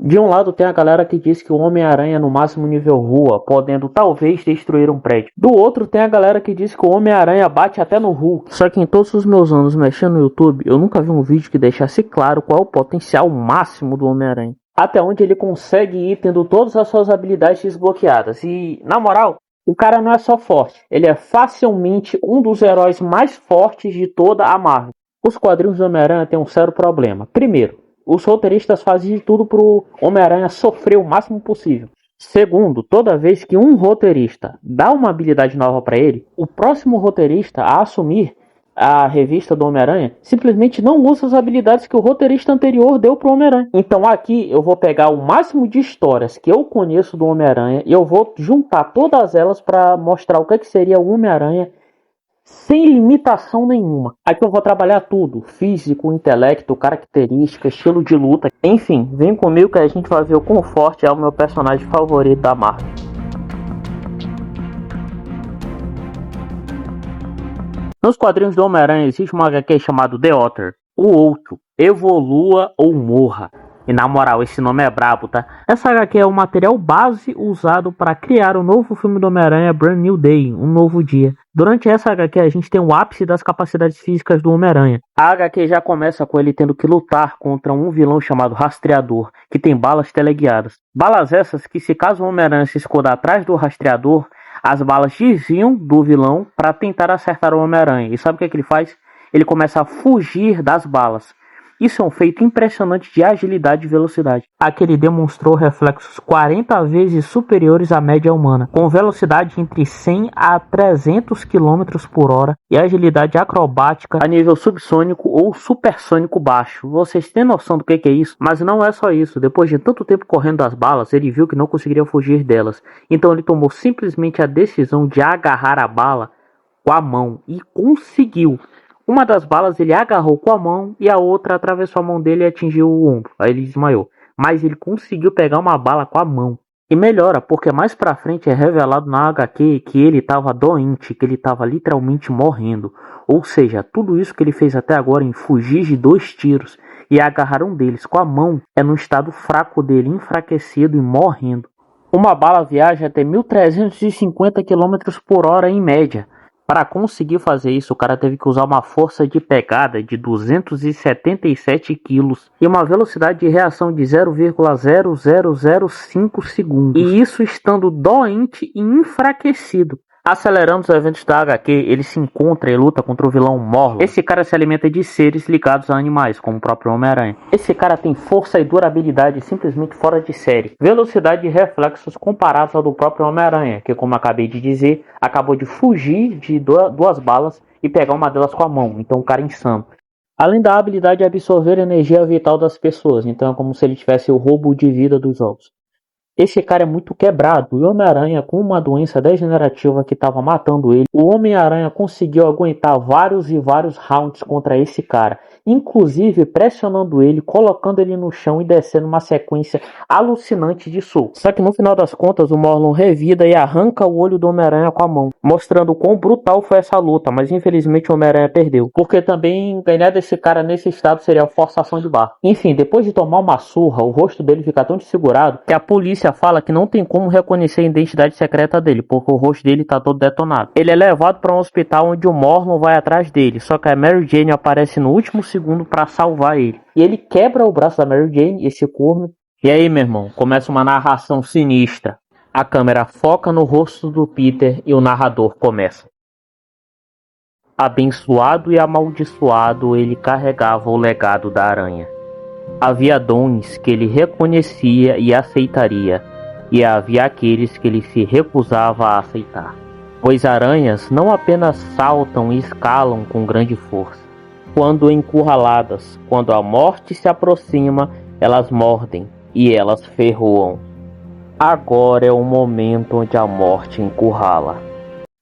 De um lado tem a galera que diz que o Homem-Aranha é no máximo nível rua, podendo talvez destruir um prédio. Do outro tem a galera que diz que o Homem-Aranha bate até no Hulk. Só que em todos os meus anos mexendo no YouTube, eu nunca vi um vídeo que deixasse claro qual é o potencial máximo do Homem-Aranha. Até onde ele consegue ir tendo todas as suas habilidades desbloqueadas. E, na moral, o cara não é só forte, ele é facilmente um dos heróis mais fortes de toda a Marvel. Os quadrinhos do Homem-Aranha têm um sério problema. Primeiro, os roteiristas fazem de tudo pro Homem-Aranha sofrer o máximo possível. Segundo, toda vez que um roteirista dá uma habilidade nova para ele, o próximo roteirista a assumir a revista do Homem-Aranha simplesmente não usa as habilidades que o roteirista anterior deu pro Homem-Aranha. Então aqui eu vou pegar o máximo de histórias que eu conheço do Homem-Aranha e eu vou juntar todas elas para mostrar o que seria o Homem-Aranha sem limitação nenhuma. Aqui eu vou trabalhar tudo: físico, intelecto, característica, estilo de luta. Enfim, vem comigo que a gente vai ver o quão forte é o meu personagem favorito da Marvel. Nos quadrinhos do Homem-Aranha existe uma HQ chamado The Other, o outro, Evolua ou Morra. E na moral, esse nome é brabo, tá? Essa HQ é o material base usado para criar o novo filme do Homem-Aranha, Brand New Day, um novo dia. Durante essa HQ a gente tem o ápice das capacidades físicas do Homem-Aranha. A HQ já começa com ele tendo que lutar contra um vilão chamado Rastreador, que tem balas teleguiadas. Balas essas que, se caso o Homem-Aranha se esconder atrás do Rastreador, as balas desviam do vilão para tentar acertar o Homem-Aranha. E sabe o que ele faz? Ele começa a fugir das balas. Isso é um feito impressionante de agilidade e velocidade. Aqui ele demonstrou reflexos 40 vezes superiores à média humana, com velocidade entre 100 a 300 km por hora e agilidade acrobática a nível subsônico ou supersônico baixo. Vocês têm noção do que é isso? Mas não é só isso. Depois de tanto tempo correndo das balas, ele viu que não conseguiria fugir delas. Então ele tomou simplesmente a decisão de agarrar a bala com a mão e conseguiu. Uma das balas ele agarrou com a mão e a outra atravessou a mão dele e atingiu o ombro. Aí ele desmaiou. Mas ele conseguiu pegar uma bala com a mão. E melhora, porque mais pra frente é revelado na HQ que ele estava doente, que ele estava literalmente morrendo. Ou seja, tudo isso que ele fez até agora em fugir de 2 tiros e agarrar um deles com a mão é no estado fraco dele, enfraquecido e morrendo. Uma bala viaja até 1350 km por hora em média. Para conseguir fazer isso, o cara teve que usar uma força de pegada de 277 kg e uma velocidade de reação de 0,0005 segundos. E isso estando doente e enfraquecido. Acelerando os eventos da HQ, ele se encontra e luta contra o vilão Morlun. Esse cara se alimenta de seres ligados a animais, como o próprio Homem-Aranha. Esse cara tem força e durabilidade simplesmente fora de série. Velocidade e reflexos comparados ao do próprio Homem-Aranha, que, como acabei de dizer, acabou de fugir de 2 balas e pegar uma delas com a mão. Então um cara insano. Além da habilidade de absorver a energia vital das pessoas. Então é como se ele tivesse o roubo de vida dos jogos. Esse cara é muito quebrado e o Homem-Aranha, com uma doença degenerativa que estava matando ele, o Homem-Aranha conseguiu aguentar vários e vários rounds contra esse cara, inclusive pressionando ele, colocando ele no chão e descendo uma sequência alucinante de socos. Só que no final das contas o Morlun revida e arranca o olho do Homem-Aranha com a mão, mostrando quão brutal foi essa luta, mas infelizmente o Homem-Aranha perdeu, porque também ganhar desse cara nesse estado seria forçação de barra. Enfim, depois de tomar uma surra, o rosto dele fica tão desfigurado que a polícia fala que não tem como reconhecer a identidade secreta dele, porque o rosto dele tá todo detonado. Ele é levado para um hospital onde o Morlun vai atrás dele, só que a Mary Jane aparece no último segundo para salvar ele. E ele quebra o braço da Mary Jane, esse corno. E aí, meu irmão, começa uma narração sinistra. A câmera foca no rosto do Peter e o narrador começa. Abençoado e amaldiçoado, ele carregava o legado da aranha. Havia dons que ele reconhecia e aceitaria, e havia aqueles que ele se recusava a aceitar. Pois aranhas não apenas saltam e escalam com grande força. Quando encurraladas, quando a morte se aproxima, elas mordem e elas ferroam. Agora é o momento onde a morte encurrala.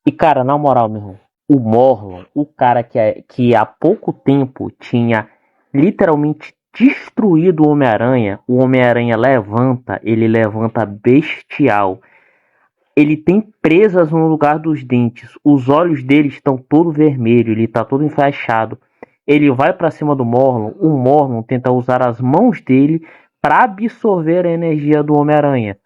E cara, na moral, meu irmão, o Morlun, o cara que há pouco tempo tinha literalmente destruído o Homem-Aranha levanta, ele levanta bestial. Ele tem presas no lugar dos dentes, os olhos dele estão todo vermelho, ele está todo enfaixado. Ele vai para cima do Morlun, o Morlun tenta usar as mãos dele para absorver a energia do Homem-Aranha.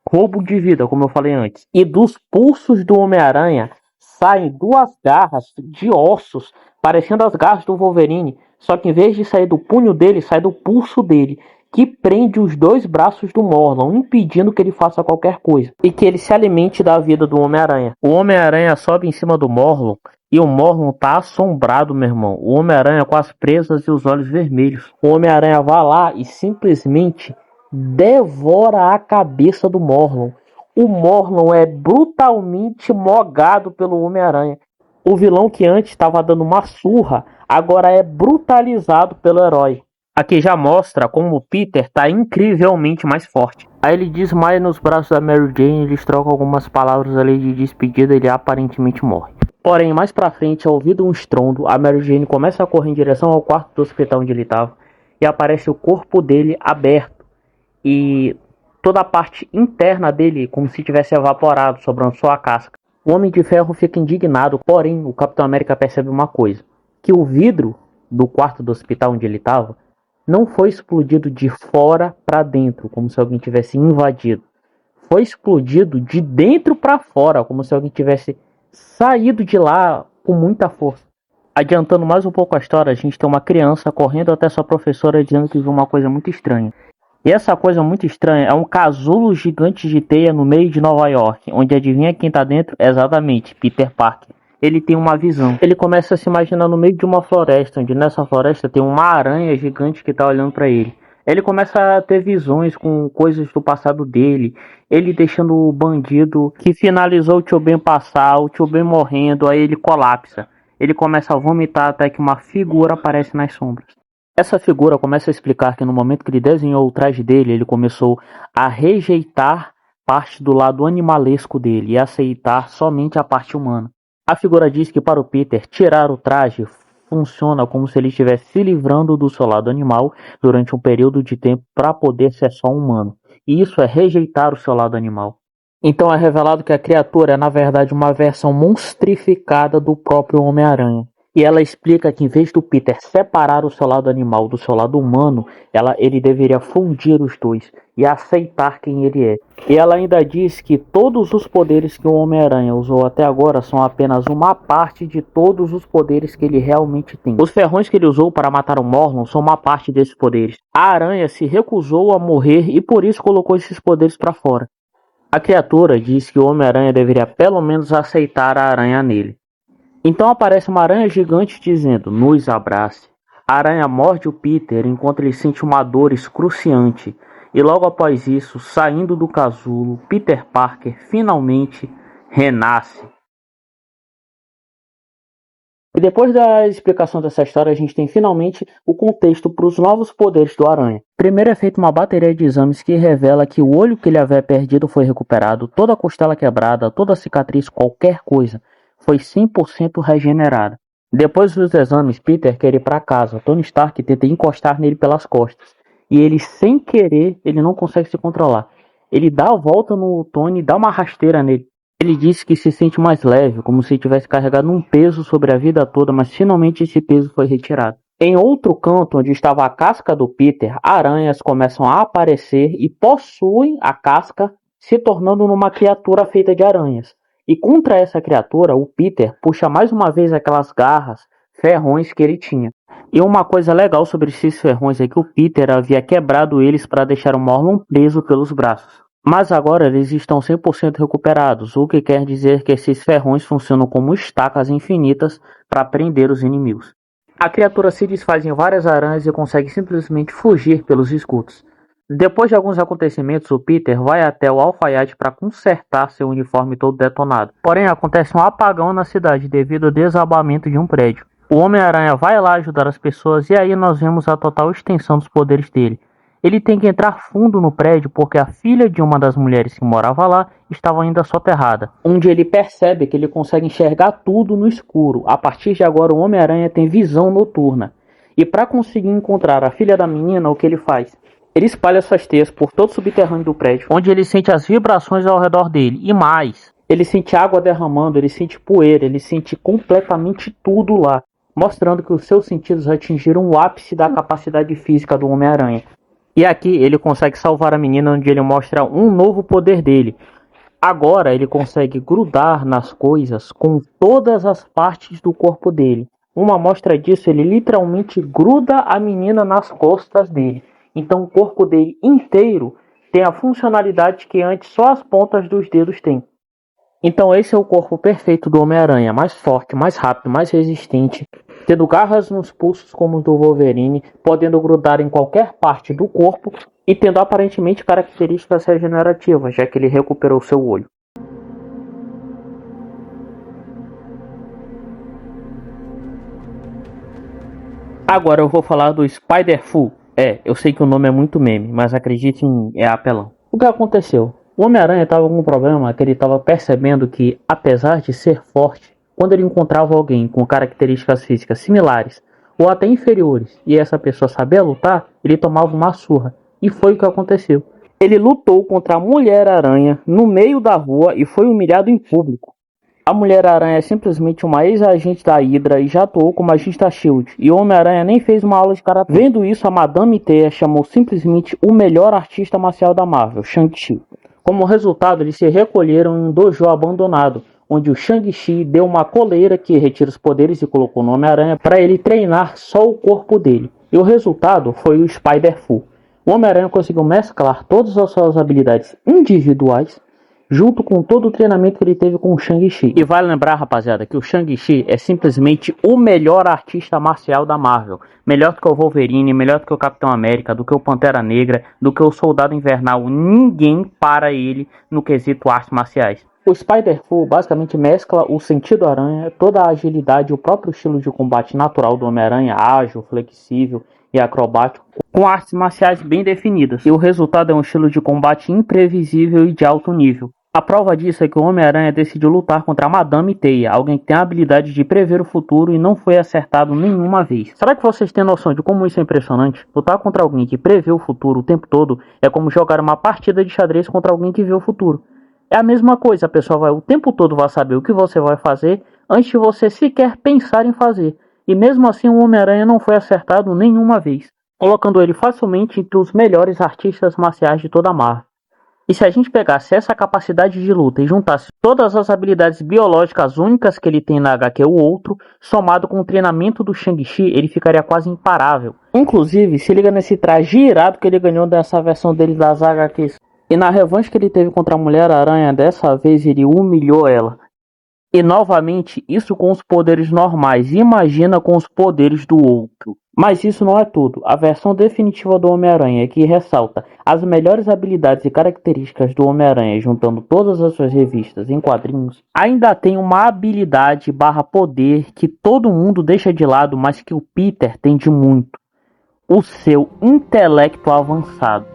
Roubo de vida, como eu falei antes. E dos pulsos do Homem-Aranha saem duas garras de ossos, parecendo as garras do Wolverine, só que em vez de sair do punho dele, sai do pulso dele, que prende os dois braços do Morlun, impedindo que ele faça qualquer coisa e que ele se alimente da vida do Homem-Aranha. O Homem-Aranha sobe em cima do Morlun e o Morlun tá assombrado, meu irmão. O Homem-Aranha com as presas e os olhos vermelhos. O Homem-Aranha vai lá e simplesmente devora a cabeça do Morlun. O Morlun é brutalmente mogado pelo Homem-Aranha. O vilão que antes estava dando uma surra, agora é brutalizado pelo herói. Aqui já mostra como o Peter está incrivelmente mais forte. Aí ele desmaia nos braços da Mary Jane, eles trocam algumas palavras ali de despedida e ele aparentemente morre. Porém, mais pra frente, ao ouvir um estrondo, a Mary Jane começa a correr em direção ao quarto do hospital onde ele estava e aparece o corpo dele aberto e toda a parte interna dele como se tivesse evaporado, sobrando só a casca. O Homem de Ferro fica indignado, porém o Capitão América percebe uma coisa, que o vidro do quarto do hospital onde ele estava não foi explodido de fora para dentro, como se alguém tivesse invadido. Foi explodido de dentro para fora, como se alguém tivesse saído de lá com muita força. Adiantando mais um pouco a história, a gente tem uma criança correndo até sua professora dizendo que viu uma coisa muito estranha. E essa coisa muito estranha é um casulo gigante de teia no meio de Nova York, onde adivinha quem tá dentro? Exatamente, Peter Parker. Ele tem uma visão. Ele começa a se imaginar no meio de uma floresta, onde nessa floresta tem uma aranha gigante que tá olhando para ele. Ele começa a ter visões com coisas do passado dele, ele deixando o bandido que finalizou o Tio Ben passar, o Tio Ben morrendo, aí ele colapsa. Ele começa a vomitar até que uma figura aparece nas sombras. Essa figura começa a explicar que no momento que ele desenhou o traje dele, ele começou a rejeitar parte do lado animalesco dele e aceitar somente a parte humana. A figura diz que para o Peter, tirar o traje funciona como se ele estivesse se livrando do seu lado animal durante um período de tempo para poder ser só humano. E isso é rejeitar o seu lado animal. Então é revelado que a criatura é na verdade uma versão monstrificada do próprio Homem-Aranha. E ela explica que em vez do Peter separar o seu lado animal do seu lado humano, ele deveria fundir os dois e aceitar quem ele é. E ela ainda diz que todos os poderes que o Homem-Aranha usou até agora são apenas uma parte de todos os poderes que ele realmente tem. Os ferrões que ele usou para matar o Morlun são uma parte desses poderes. A aranha se recusou a morrer e por isso colocou esses poderes para fora. A criatura diz que o Homem-Aranha deveria pelo menos aceitar a aranha nele. Então aparece uma aranha gigante dizendo, nos abrace. A aranha morde o Peter enquanto ele sente uma dor excruciante. E logo após isso, saindo do casulo, Peter Parker finalmente renasce. E depois da explicação dessa história, a gente tem finalmente o contexto para os novos poderes do Aranha. Primeiro é feita uma bateria de exames que revela que o olho que ele havia perdido foi recuperado, toda a costela quebrada, toda a cicatriz, qualquer coisa, foi 100% regenerada. Depois dos exames, Peter quer ir para casa. Tony Stark tenta encostar nele pelas costas. E ele, sem querer, ele não consegue se controlar. Ele dá a volta no Tony e dá uma rasteira nele. Ele diz que se sente mais leve, como se tivesse carregado um peso sobre a vida toda, mas finalmente esse peso foi retirado. Em outro canto, onde estava a casca do Peter, aranhas começam a aparecer e possuem a casca, se tornando numa criatura feita de aranhas. E contra essa criatura, o Peter puxa mais uma vez aquelas garras, ferrões que ele tinha. E uma coisa legal sobre esses ferrões é que o Peter havia quebrado eles para deixar o Morlun preso pelos braços. Mas agora eles estão 100% recuperados, o que quer dizer que esses ferrões funcionam como estacas infinitas para prender os inimigos. A criatura se desfaz em várias aranhas e consegue simplesmente fugir pelos escudos. Depois de alguns acontecimentos, o Peter vai até o alfaiate para consertar seu uniforme todo detonado. Porém, acontece um apagão na cidade devido ao desabamento de um prédio. O Homem-Aranha vai lá ajudar as pessoas e aí nós vemos a total extensão dos poderes dele. Ele tem que entrar fundo no prédio porque a filha de uma das mulheres que morava lá estava ainda soterrada, onde ele percebe que ele consegue enxergar tudo no escuro. A partir de agora, o Homem-Aranha tem visão noturna. E para conseguir encontrar a filha da menina, o que ele faz? Ele espalha suas teias por todo o subterrâneo do prédio, onde ele sente as vibrações ao redor dele. E mais, ele sente água derramando, ele sente poeira, ele sente completamente tudo lá, mostrando que os seus sentidos atingiram o ápice da capacidade física do Homem-Aranha. E aqui ele consegue salvar a menina, onde ele mostra um novo poder dele. Agora ele consegue grudar nas coisas com todas as partes do corpo dele. Uma amostra disso, ele literalmente gruda a menina nas costas dele. Então o corpo dele inteiro tem a funcionalidade que antes só as pontas dos dedos têm. Então esse é o corpo perfeito do Homem-Aranha, mais forte, mais rápido, mais resistente, tendo garras nos pulsos como os do Wolverine, podendo grudar em qualquer parte do corpo e tendo aparentemente características regenerativas, já que ele recuperou seu olho. Agora eu vou falar do Spider-Fu. Eu sei que o nome é muito meme, mas acreditem, é apelão. O que aconteceu? O Homem-Aranha estava com um problema que ele estava percebendo que, apesar de ser forte, quando ele encontrava alguém com características físicas similares ou até inferiores e essa pessoa sabia lutar, ele tomava uma surra. E foi o que aconteceu. Ele lutou contra a Mulher-Aranha no meio da rua e foi humilhado em público. A Mulher-Aranha é simplesmente uma ex-agente da Hydra e já atuou como agente da SHIELD. E o Homem-Aranha nem fez uma aula de karatê. Vendo isso, a Madame Teia chamou simplesmente o melhor artista marcial da Marvel, Shang-Chi. Como resultado, eles se recolheram em um dojo abandonado, onde o Shang-Chi deu uma coleira que retira os poderes e colocou no Homem-Aranha para ele treinar só o corpo dele. E o resultado foi o Spider-Fu. O Homem-Aranha conseguiu mesclar todas as suas habilidades individuais junto com todo o treinamento que ele teve com o Shang-Chi. E vale lembrar, rapaziada, que o Shang-Chi é simplesmente o melhor artista marcial da Marvel. Melhor do que o Wolverine, melhor do que o Capitão América, do que o Pantera Negra, do que o Soldado Invernal. Ninguém para ele no quesito artes marciais. O Spider-Fu basicamente mescla o sentido aranha, toda a agilidade e o próprio estilo de combate natural do Homem-Aranha, ágil, flexível e acrobático, com artes marciais bem definidas. E o resultado é um estilo de combate imprevisível e de alto nível. A prova disso é que o Homem-Aranha decidiu lutar contra a Madame Teia, alguém que tem a habilidade de prever o futuro e não foi acertado nenhuma vez. Será que vocês têm noção de como isso é impressionante? Lutar contra alguém que prevê o futuro o tempo todo é como jogar uma partida de xadrez contra alguém que vê o futuro. É a mesma coisa, a pessoa vai o tempo todo vai saber o que você vai fazer antes de você sequer pensar em fazer. E mesmo assim o Homem-Aranha não foi acertado nenhuma vez, colocando ele facilmente entre os melhores artistas marciais de toda a Marvel. E se a gente pegasse essa capacidade de luta e juntasse todas as habilidades biológicas únicas que ele tem na HQ o outro, somado com o treinamento do Shang-Chi, ele ficaria quase imparável. Inclusive, se liga nesse traje irado que ele ganhou dessa versão dele das HQs. E na revanche que ele teve contra a Mulher-Aranha, dessa vez ele humilhou ela. E novamente, isso com os poderes normais, imagina com os poderes do outro. Mas isso não é tudo. A versão definitiva do Homem-Aranha, que ressalta as melhores habilidades e características do Homem-Aranha, juntando todas as suas revistas em quadrinhos, ainda tem uma habilidade barra poder que todo mundo deixa de lado, mas que o Peter tem de muito. O seu intelecto avançado.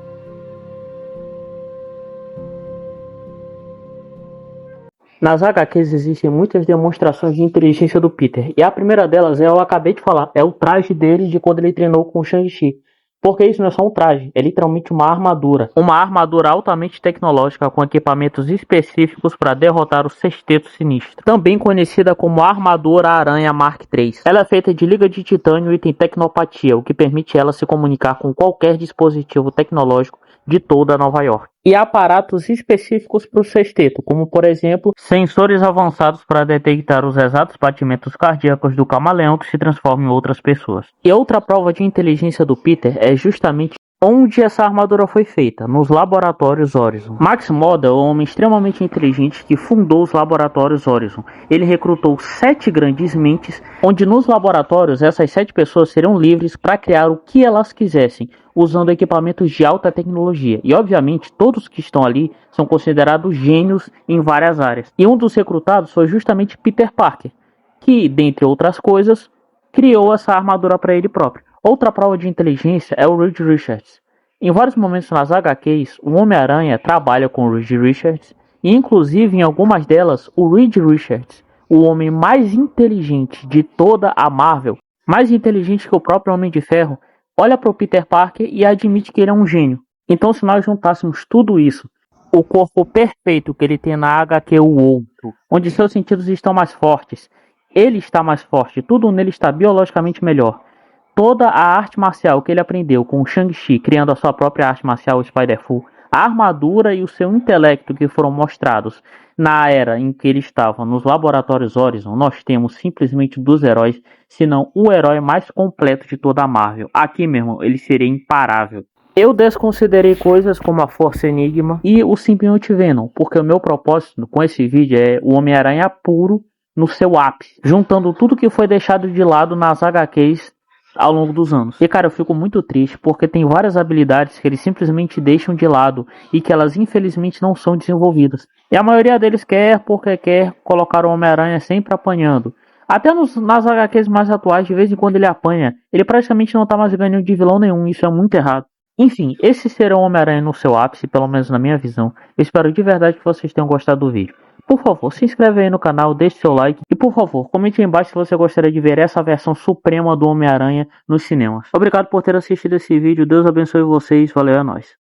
Nas HQs existem muitas demonstrações de inteligência do Peter, e a primeira delas eu acabei de falar, é o traje dele de quando ele treinou com o Shang-Chi. Porque isso não é só um traje, é literalmente uma armadura. Uma armadura altamente tecnológica com equipamentos específicos para derrotar o Sexteto Sinistro. Também conhecida como Armadura Aranha Mark III. Ela é feita de liga de titânio e tem tecnopatia, o que permite ela se comunicar com qualquer dispositivo tecnológico de toda Nova York. E aparatos específicos para o sexteto, como por exemplo, sensores avançados para detectar os exatos batimentos cardíacos do camaleão que se transforma em outras pessoas. E outra prova de inteligência do Peter é justamente onde essa armadura foi feita, nos laboratórios Horizon. Max Moda é um homem extremamente inteligente que fundou os laboratórios Horizon. Ele recrutou 7 grandes mentes, onde nos laboratórios essas 7 pessoas serão livres para criar o que elas quisessem, usando equipamentos de alta tecnologia. E obviamente todos que estão ali são considerados gênios em várias áreas. E um dos recrutados foi justamente Peter Parker, que, dentre outras coisas, criou essa armadura para ele próprio. Outra prova de inteligência é o Reed Richards. Em vários momentos nas HQs, o Homem-Aranha trabalha com o Reed Richards, e inclusive em algumas delas, o Reed Richards, o homem mais inteligente de toda a Marvel, mais inteligente que o próprio Homem de Ferro, olha para o Peter Parker e admite que ele é um gênio. Então, se nós juntássemos tudo isso, o corpo perfeito que ele tem na HQ o outro, onde seus sentidos estão mais fortes, ele está mais forte, tudo nele está biologicamente melhor. toda a arte marcial que ele aprendeu com o Shang-Chi, criando a sua própria arte marcial, o Spider-Fu, a armadura e o seu intelecto que foram mostrados na era em que ele estava nos laboratórios Horizon, nós temos simplesmente dos heróis, se não o herói mais completo de toda a Marvel. Aqui, meu irmão, ele seria imparável. Eu desconsiderei coisas como a Força Enigma e o simbionte Venom, porque o meu propósito com esse vídeo é o Homem-Aranha puro no seu ápice, juntando tudo que foi deixado de lado nas HQs ao longo dos anos. E cara, eu fico muito triste porque tem várias habilidades que eles simplesmente deixam de lado e que elas infelizmente não são desenvolvidas. E a maioria deles quer porque quer colocar o Homem-Aranha sempre apanhando. Até nas HQs mais atuais, de vez em quando ele apanha, ele praticamente não tá mais ganhando de vilão nenhum, isso é muito errado. Enfim, esse será o Homem-Aranha no seu ápice, pelo menos na minha visão. Eu espero de verdade que vocês tenham gostado do vídeo. Por favor, se inscreve aí no canal, deixe seu like e por favor, comente aí embaixo se você gostaria de ver essa versão suprema do Homem-Aranha nos cinemas. Obrigado por ter assistido esse vídeo, Deus abençoe vocês, valeu, é nóis.